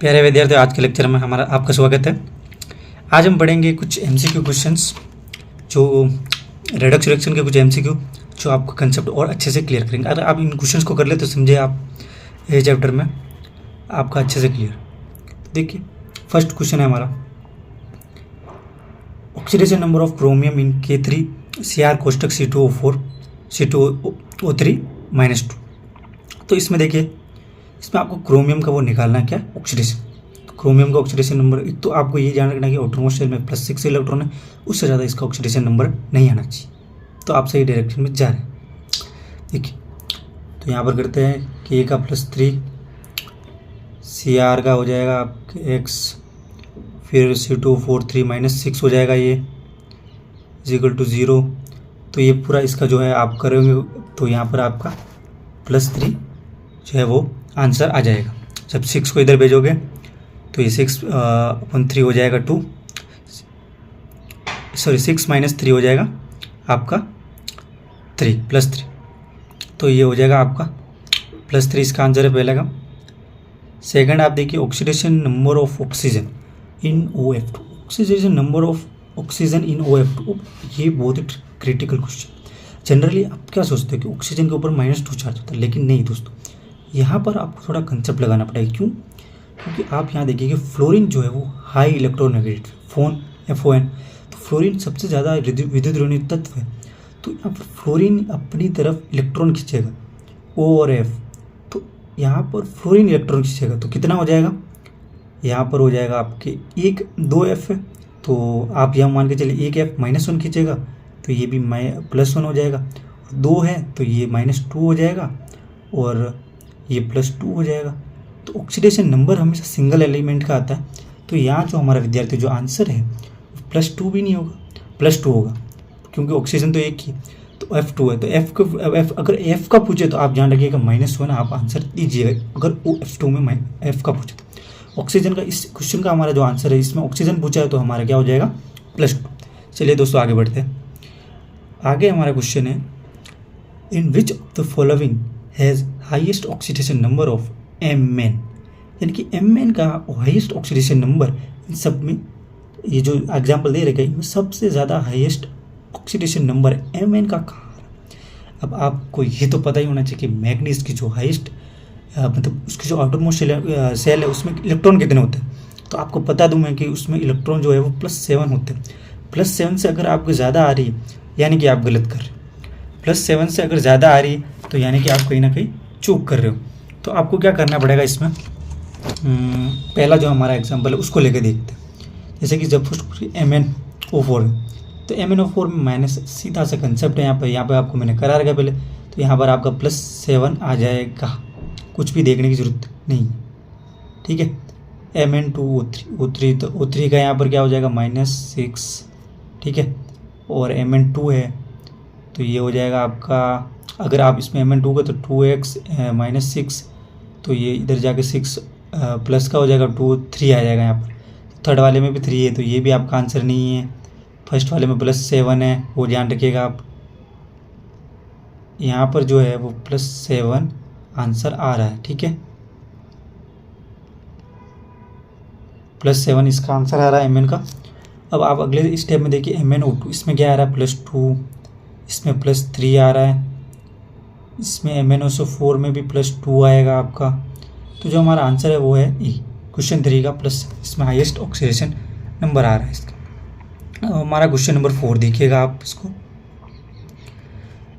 प्यारे विद्यार्थियों, आज के लेक्चर में हमारा आपका स्वागत है। आज हम पढ़ेंगे कुछ एमसीक्यू क्वेश्चंस, जो रेडक्स रिडक्शन के कुछ एमसीक्यू जो आपको कंसेप्ट और अच्छे से क्लियर करेंगे। अगर आप इन क्वेश्चंस को कर ले तो समझे आप ये चैप्टर में आपका अच्छे से क्लियर। तो देखिए, फर्स्ट क्वेश्चन है हमारा, oxidation number of chromium in K3 Cr कोष्टक C2O4 C2O3 -2। तो इसमें देखिए, इसमें आपको क्रोमियम का वो निकालना है, क्या, ऑक्सीडेशन। तो क्रोमियम का ऑक्सीडेशन नंबर, एक तो आपको ये ध्यान रखना है कि आउटरमोस्ट शेल में +6 इलेक्ट्रॉन है, उससे ज़्यादा इसका ऑक्सीडेशन नंबर नहीं आना चाहिए। तो आप सही डायरेक्शन में जा रहे हैं। देखिए, तो यहाँ पर करते हैं कि A का +3, Cr का हो जाएगा आपके X, फिर C2O4 -6 हो जाएगा, ये =0। तो ये पूरा इसका जो है आप करेंगे तो यहाँ पर आपका +3 जो है वो आंसर आ जाएगा। जब 6 को इधर भेजोगे तो ये 6/3 हो जाएगा 2, सॉरी 6 - 3 हो जाएगा आपका 3 +3। तो ये हो जाएगा आपका +3, इसका आंसर है पहले का। सेकंड आप देखिए, oxidation number of oxygen in OF2, oxidation number of oxygen in OF2, ये बहुत ही क्रिटिकल क्वेश्चन। जनरली आप क्या सोचते हो कि ऑक्सीजन के ऊपर -2 चार्ज होता है, लेकिन नहीं दोस्तों, यहाँ पर आपको थोड़ा कंसेप्ट लगाना पड़ेगा। क्यों? क्योंकि आप यहाँ देखिए कि फ्लोरीन जो है वो हाई इलेक्ट्रोनेगेटिव FON, तो फ्लोरीन सबसे ज़्यादा विद्युत ऋणात्मक तत्व है। तो यहाँ पर फ्लोरीन अपनी तरफ इलेक्ट्रॉन खींचेगा, O और F। तो यहाँ पर फ्लोरीन इलेक्ट्रॉन खींचेगा तो कितना हो जाएगा, यहाँ पर हो जाएगा आपके 2 F है। तो आप यहाँ मान के चलिए 1 F -1 खींचेगा तो ये भी +1 हो जाएगा। 2 है तो ये -2 हो जाएगा और ये +2 हो जाएगा। तो ऑक्सीडेशन नंबर हमेशा सिंगल एलिमेंट का आता है। तो यहाँ जो हमारा विद्यार्थी जो आंसर है +2 भी नहीं होगा, +2 होगा, क्योंकि ऑक्सीजन तो एक ही, तो F2 है। तो अगर F का पूछे तो आप ध्यान रखिएगा -1 आप आंसर दीजिएगा, अगर वो F2 में F का पूछे तो। ऑक्सीजन का इस क्वेश्चन का हमारा जो आंसर है, इसमें ऑक्सीजन पूछा है तो हमारा क्या हो जाएगा, +2। चलिए दोस्तों आगे बढ़ते हैं। आगे हमारा क्वेश्चन है, in which of the following has highest oxidation number of Mn, यानी कि Mn का हाईएस्ट ऑक्सीडेशन नंबर इन सब में, ये जो एग्जाम्पल दे रखे इनमें सबसे ज़्यादा हाईएस्ट ऑक्सीडेशन नंबर Mn का कहाँ है। अब आपको ये तो पता ही होना चाहिए कि मैग्नीज की जो हाईएस्ट मतलब उसकी जो आउटरमोस्ट सेल है उसमें इलेक्ट्रॉन कितने होते हैं। तो आपको बता दूं मैं कि उसमें इलेक्ट्रॉन जो है वो +7 होते हैं। +7 से अगर आपको ज़्यादा आ रही है यानी कि आप गलत कर रहे हो, +7 से अगर ज़्यादा आ रही है तो यानी कि आप कहीं ना कहीं चूक कर रहे हो। तो आपको क्या करना पड़ेगा इसमें, पहला जो हमारा एग्जांपल है उसको लेके देखते हैं। जैसे कि जब फर्स्ट MnO4 है तो MnO4 में माइनस सीधा सा कंसेप्ट है। यहाँ पे आपको मैंने करा रखा पहले, तो यहाँ पर आपका +7 आ जाएगा, कुछ भी देखने की ज़रूरत नहीं, ठीक है। Mn2O3 तो O3 का यहाँ पर क्या हो जाएगा -6, ठीक है। और Mn2 है तो ये हो जाएगा आपका, अगर आप इसमें Mn2 का तो 2x -6, तो ये इधर जाके 6 प्लस का हो जाएगा 3 आ जाएगा यहाँ पर। थर्ड वाले में भी 3 है तो ये भी आपका आंसर नहीं है। फर्स्ट वाले में +7 है, वो ध्यान रखिएगा आप। यहाँ पर जो है वो +7 आंसर आ रहा है, ठीक है, +7 इसका आंसर आ रहा है Mn का। अब आप अगले स्टेप में देखिए MnO2, इसमें क्या आ रहा है +2, इसमें +3 आ रहा है, इसमें MnO4 में भी +2 आएगा आपका। तो जो हमारा आंसर है वो है E, क्वेश्चन 3 का +, इसमें हाईएस्ट ऑक्सीडेशन नंबर आ रहा है इसका। हमारा क्वेश्चन नंबर 4 देखिएगा आप इसको,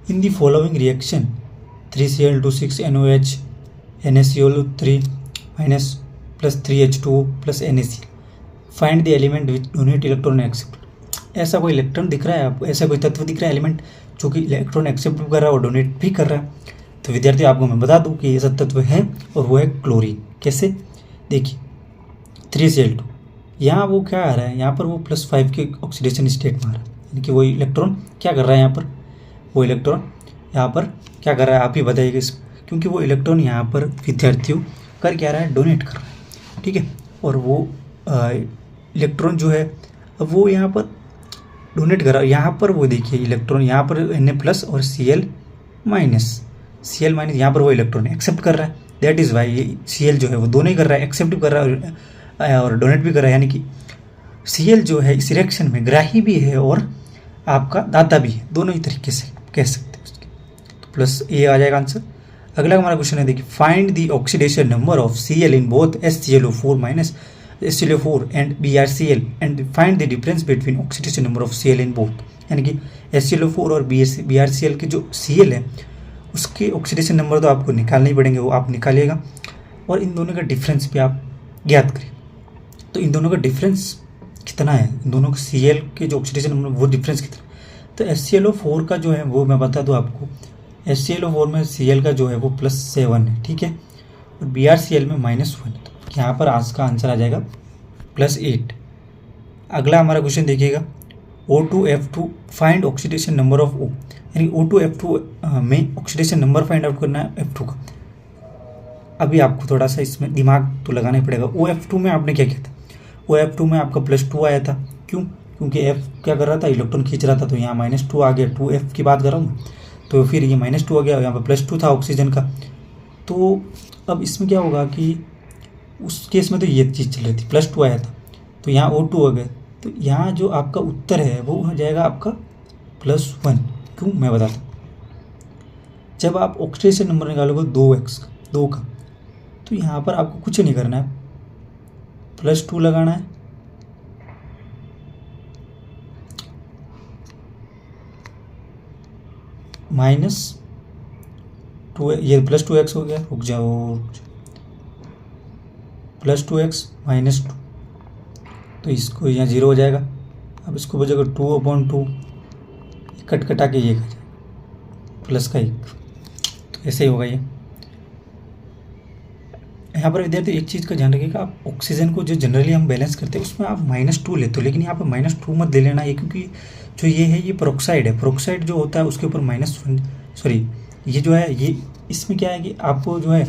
in the following reaction 3Cl2 6NOH NaCl3 +3H2O NaCl, find the element which donate electron accept. ऐसा कोई इलेक्ट्रॉन दिख रहा है आपको, ऐसा कोई तत्व दिख रहा है एलिमेंट जो कि इलेक्ट्रॉन एक्सेप्ट भी कर रहा है और डोनेट भी कर रहा है। तो विद्यार्थी आपको मैं बता दूं कि ये सब तत्व है और वो है क्लोरीन। कैसे, देखिए 3Cl2, यहाँ वो क्या आ रहा है, यहाँ पर वो +5 के ऑक्सीडेशन स्टेट में आ रहा है, यानी कि वो इलेक्ट्रॉन क्या कर रहा है यहाँ पर, वो इलेक्ट्रॉन यहाँ पर क्या कर रहा है, आप ही बताइएगा इस, क्योंकि वो इलेक्ट्रॉन यहाँ पर विद्यार्थियों कर क्या रहा है, डोनेट कर रहा है, ठीक है। और वो इलेक्ट्रॉन जो है अब वो यहाँ पर डोनेट कर रहा है। यहाँ पर वो देखिए इलेक्ट्रॉन यहाँ पर Na+ और Cl- यहाँ पर वो इलेक्ट्रॉन एक्सेप्ट कर रहा है। दैट इज़ वाई ये Cl जो है वो दोनों ही कर रहा है, एक्सेप्ट भी कर रहा है और डोनेट भी कर रहा है, यानी कि Cl जो है इस रिएक्शन में ग्राही भी है और आपका दाता भी है, दोनों ही तरीके से कह सकते हैं उसके। तो प्लस ए आ जाएगा आंसर। अगला हमारा क्वेश्चन है, देखिए find the oxidation number of Cl in both HClO4 minus HClO4 and BrCl and find the difference between oxidation number of Cl in both, यानी कि HClO4 और BrCl के जो Cl है उसके ऑक्सीडेशन नंबर तो आपको निकालने ही पड़ेंगे, वो आप निकालिएगा और इन दोनों का डिफरेंस भी आप ज्ञात करें। तो इन दोनों का डिफरेंस कितना है, इन दोनों के Cl के जो ऑक्सीडेशन नंबर वो डिफरेंस कितना है, तो HClO4 का जो है वो मैं बता दूं आपको, HClO4 में Cl का जो है वो +7 है, ठीक है, और BrCl में -1 है, तो यहाँ पर आज का आंसर आ जाएगा +8। अगला हमारा क्वेश्चन देखिएगा, O2F2 find oxidation number of O, यानी O2F2 में ऑक्सीडेशन नंबर फाइंड आउट करना है F2 का। अभी आपको थोड़ा सा इसमें दिमाग तो लगाना ही पड़ेगा। OF2 में आपने क्या किया था, OF2 में आपका +2 आया था, क्यों, क्योंकि F क्या कर रहा था, इलेक्ट्रॉन खींच रहा था, तो यहाँ -2 आ गया, 2F की बात कर रहा हूँ, तो फिर ये -2 आ गया, यहाँ पर +2 था ऑक्सीजन का। तो अब इसमें क्या होगा कि उस केस में तो ये चीज़ चल रही थी, +2 आया था, तो यहाँ O2 आ गया, तो यहाँ जो आपका उत्तर है वो हो जाएगा आपका +1। क्यों, मैं बताता हूँ। जब आप ऑक्सीडेशन नंबर निकालोगे 2 का, तो यहाँ पर आपको कुछ नहीं करना है, +2 लगाना है, -2, ये +2x हो गया, रुक जाओ, +2x -2, तो इसको यहाँ 0 हो जाएगा। अब इसको बचेगा 2/2, कटा के ये कर जाएगा +1, तो ऐसे ही होगा ये। यहाँ पर विद्यार्थी एक चीज़ का ध्यान रखिएगा, आप ऑक्सीजन को जो जनरली हम बैलेंस करते हैं उसमें आप -2 लेते हो, लेकिन यहाँ पर -2 मत ले लेना ये, क्योंकि जो ये है ये पेरोक्साइड है, पेरोक्साइड जो होता है उसके ऊपर ये जो है ये इसमें क्या है कि आपको जो है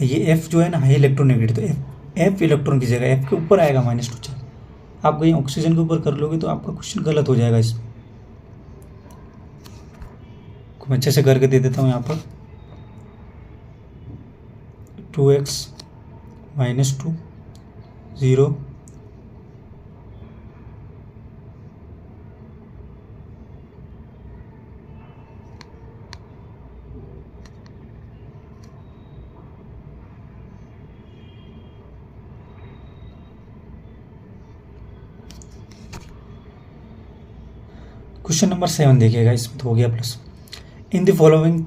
ये F जो है ना हाई इलेक्ट्रोनेगेटिव, तो F इलेक्ट्रॉन की जगह F के ऊपर आएगा -2 चार्ज। आप कहीं ऑक्सीजन के ऊपर कर लोगे तो आपका क्वेश्चन गलत हो जाएगा। इसमें मैं अच्छे से करके दे देता हूँ, यहाँ पर 2x -2 0 क्वेश्चन नंबर 7 देखिएगा, इसमें तो हो गया plus. In the following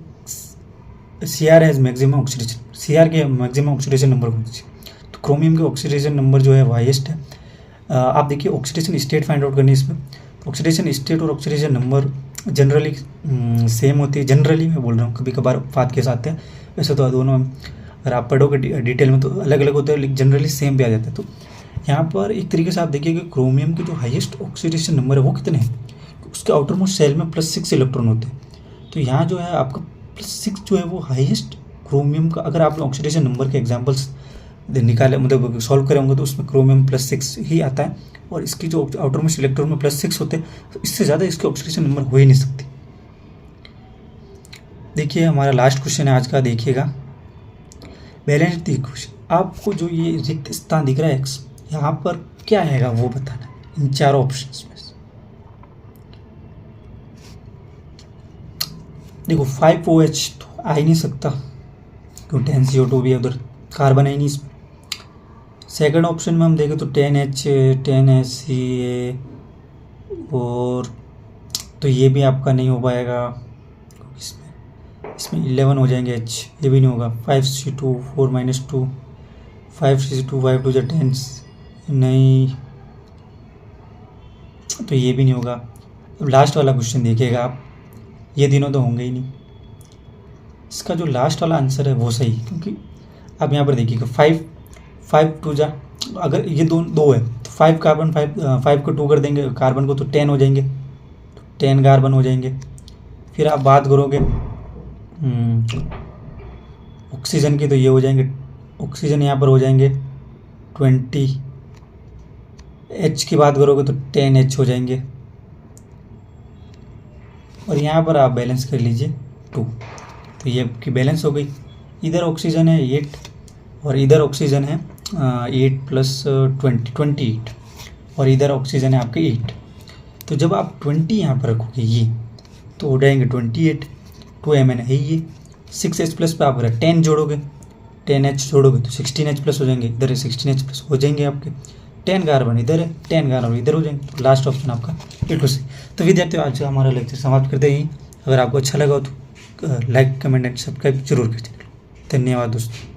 Cr has maximum oxidation, Cr के मैक्सिमम ऑक्सीडेशन नंबर कौन सी, तो क्रोमियम के ऑक्सीडेशन नंबर जो है वो हाईएस्ट है। आप देखिए ऑक्सीडेशन स्टेट फाइंड आउट करनी है इसमें, ऑक्सीडेशन स्टेट और ऑक्सीडेशन नंबर जनरली सेम होती है, जनरली मैं बोल रहा हूँ, कभी कभार फात के साथ है, वैसे तो दोनों अगर आप पढ़ोगे डिटेल में तो अलग अलग होते हैं, लेकिन जनरली सेम भी आ जाता है। तो यहाँ पर एक तरीके से आप देखिए कि क्रोमियम के जो हाईएस्ट ऑक्सीडेशन नंबर है वो कितने हैं, उसके आउटर मोस्ट सेल में +6 इलेक्ट्रॉन होते हैं, तो यहाँ जो है आपका +6 जो है वो हाईएस्ट क्रोमियम का, अगर आप ऑक्सीडेशन नंबर के एग्जांपल्स निकाले मतलब सॉल्व करे होंगे तो उसमें क्रोमियम +6 ही आता है, और इसकी जो आउटर मोस्ट इलेक्ट्रॉन में +6 होते हैं, तो इससे ज़्यादा इसके ऑक्सीडेशन नंबर हो ही नहीं सकती। देखिए हमारा लास्ट क्वेश्चन है आज का, देखिएगा बैलेंस द इक्वेशन। आपको जो ये रिक्त स्थान दिख रहा है x, यहाँ पर क्या आएगा वो बताना इन चारों ऑप्शंस में। देखो 5OH तो आ ही नहीं सकता, क्योंकि 10CO2 भी है, उधर कार्बन है ही नहीं इसमें। सेकंड ऑप्शन में हम देखें तो 10H 10HCA, और तो ये भी आपका नहीं हो पाएगा, इसमें 11 हो जाएंगे H, ये भी नहीं होगा। 5C2 4 - 2 5C2 5 2 10 नहीं, तो ये भी नहीं होगा। अब लास्ट वाला क्वेश्चन देखिएगा आप, ये तीनों तो होंगे ही नहीं। इसका जो लास्ट वाला आंसर है वो सही, क्योंकि आप यहाँ पर देखिएगा 5 2 जा, अगर ये दो है तो 5 कार्बन 5 को 2 कर देंगे कार्बन को, तो 10 हो जाएंगे, तो 10 कार्बन हो जाएंगे। फिर आप बात करोगे ऑक्सीजन की, तो ये हो जाएंगे, ऑक्सीजन यहाँ पर हो जाएंगे 20। H की बात करोगे तो 10H हो जाएंगे, और यहाँ पर आप बैलेंस कर लीजिए 2, तो ये आपकी बैलेंस हो गई। इधर ऑक्सीजन है 8 और इधर ऑक्सीजन है 8 प्लस 28 और इधर ऑक्सीजन है आपके 8। तो जब आप 20 यहाँ पर रखोगे ये तो हो जाएंगे 28, 2Mn है ये। 6H प्लस पे आप 10 जोड़ोगे, 10H जोड़ोगे तो 16H प्लस हो जाएंगे, इधर 16H प्लस हो जाएंगे आपके। 10 कार्बन इधर है, 10 कार्बन इधर हो जाएंगे। तो लास्ट ऑप्शन आपका बिल्कुल सही। तो विद्यार्थियों आज का हमारा लेक्चर समाप्त करते ही, अगर आपको अच्छा लगा हो तो लाइक कमेंट एंड सब्सक्राइब जरूर कीजिए। धन्यवाद दोस्तों।